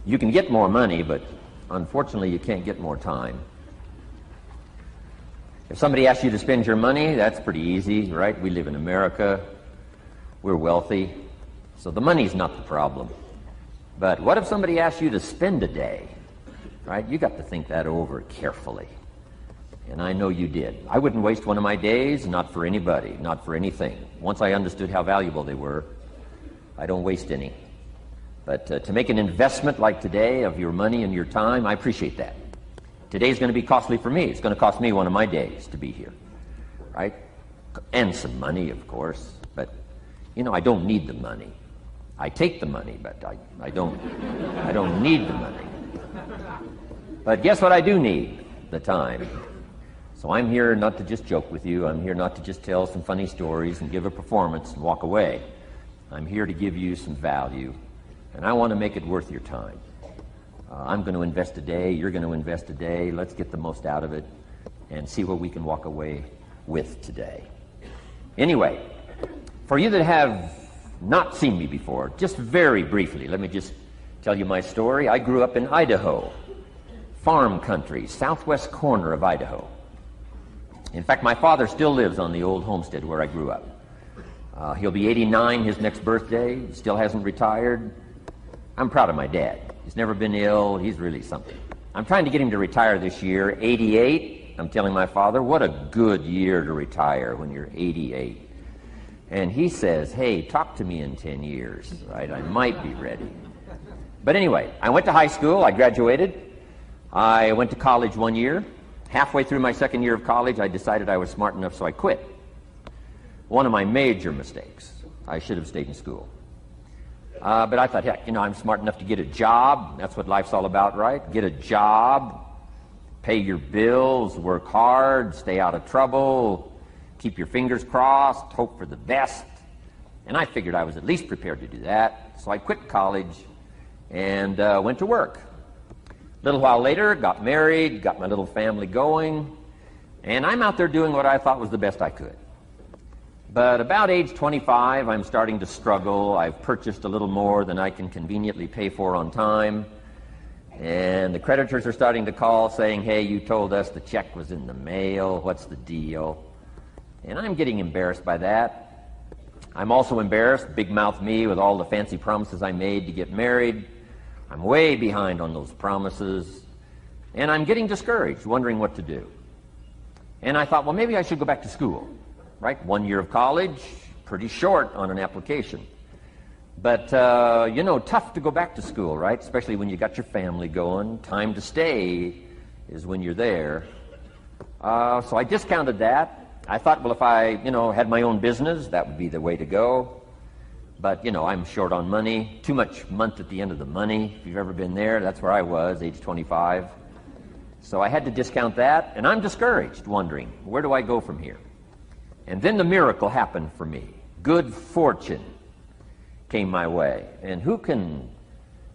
You can get more money, but unfortunately you can't get more time. If somebody asks you to spend your money, that's pretty easy, right? We live in America. We're wealthy. So the money's not the problem. But what if somebody asks you to spend a day, right? You got to think that over carefully. And I know you did. I wouldn't waste one of my days, not for anybody, not for anything. Once I understood how valuable they were, I don't waste any. But to make an investment like today of your money and your time, I appreciate that. Today's going to be costly for me. It's going to cost me one of my days to be here, right? And some money, of course. But, you know, I don't need the money. I take the money, but I don't need the money. But guess what I do need? The time. So I'm here not to just joke with you. I'm here not to just tell some funny stories and give a performance and walk away. I'm here to give you some value, and I want to make it worth your time. I'm going to invest a day, you're going to invest a day. Let's get the most out of it and see what we can walk away with today. Anyway, for you that have not seen me before, just very briefly, let me just tell you my story. I grew up in Idaho, farm country, southwest corner of Idaho. In fact, my father still lives on the old homestead where I grew up. He'll be 89 his next birthday, still hasn't retired. I'm proud of my dad. He's never been ill. He's really something. I'm trying to get him to retire this year, 88. I'm telling my father, what a good year to retire when you're 88. And he says, hey, talk to me in 10 years, right? I might be ready. But anyway, I went to high school. I graduated. I went to college 1 year. Halfway through my second year of college, I decided I was smart enough, so I quit. One of my major mistakes. I should have stayed in school. But I thought, heck, you know, I'm smart enough to get a job. That's what life's all about, right? Get a job, pay your bills, work hard, stay out of trouble, keep your fingers crossed, hope for the best. And I figured I was at least prepared to do that. So I quit college and went to work. A little while later, got married, got my little family going, and I'm out there doing what I thought was the best I could. But about age 25, I'm starting to struggle. I've purchased a little more than I can conveniently pay for on time. And the creditors are starting to call saying, hey, you told us the check was in the mail. What's the deal? And I'm getting embarrassed by that. I'm also embarrassed, big mouth me, with all the fancy promises I made to get married. I'm way behind on those promises. And I'm getting discouraged, wondering what to do. And I thought, well, maybe I should go back to school. Right? 1 year of college, pretty short on an application. But, you know, tough to go back to school, right? Especially when you got your family going. Time to stay is when you're there. So I discounted that. I thought, well, if I, you know, had my own business, that would be the way to go. But, you know, I'm short on money. Too much month at the end of the money. If you've ever been there, that's where I was, age 25. So I had to discount that, and I'm discouraged, wondering, where do I go from here? And then the miracle happened for me. Good fortune came my way. And who can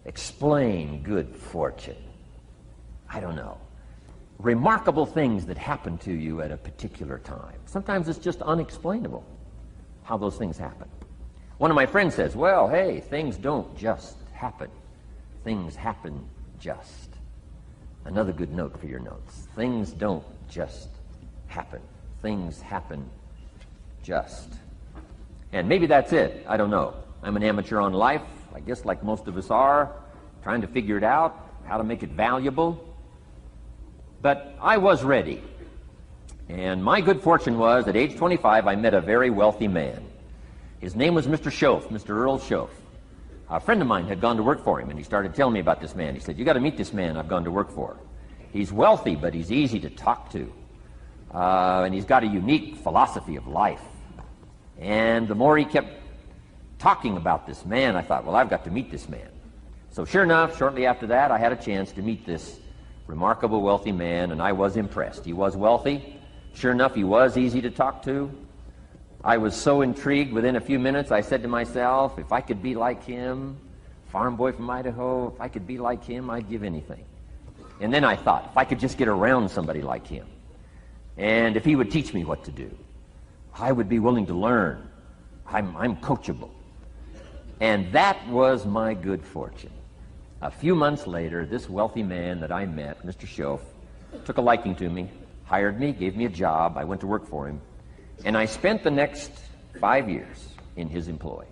explain good fortune? I don't know. Remarkable things that happen to you at a particular time. Sometimes it's just unexplainable how those things happen. One of my friends says, well, hey, things don't just happen. Things happen just. Another good note for your notes. Things don't just happen. Things happen just. And maybe that's it. I don't know. I'm an amateur on life, I guess like most of us are, trying to figure it out, how to make it valuable. But I was ready. And my good fortune was, at age 25, I met a very wealthy man. His name was Mr. Schoaf, Mr. Earl Schoaf. A friend of mine had gone to work for him, and he started telling me about this man. He said, you got to meet this man I've gone to work for. He's wealthy, but he's easy to talk to. And he's got a unique philosophy of life. And the more he kept talking about this man, I thought, well, I've got to meet this man. So sure enough, shortly after that, I had a chance to meet this remarkable wealthy man, and I was impressed. He was wealthy. Sure enough, he was easy to talk to. I was so intrigued, within a few minutes, I said to myself, if I could be like him, farm boy from Idaho, if I could be like him, I'd give anything. And then I thought, if I could just get around somebody like him, and if he would teach me what to do, I would be willing to learn. I'm coachable. And that was my good fortune. A few months later, this wealthy man that I met, Mr. Schoaf, took a liking to me, hired me, gave me a job. I went to work for him, and I spent the next 5 years in his employ.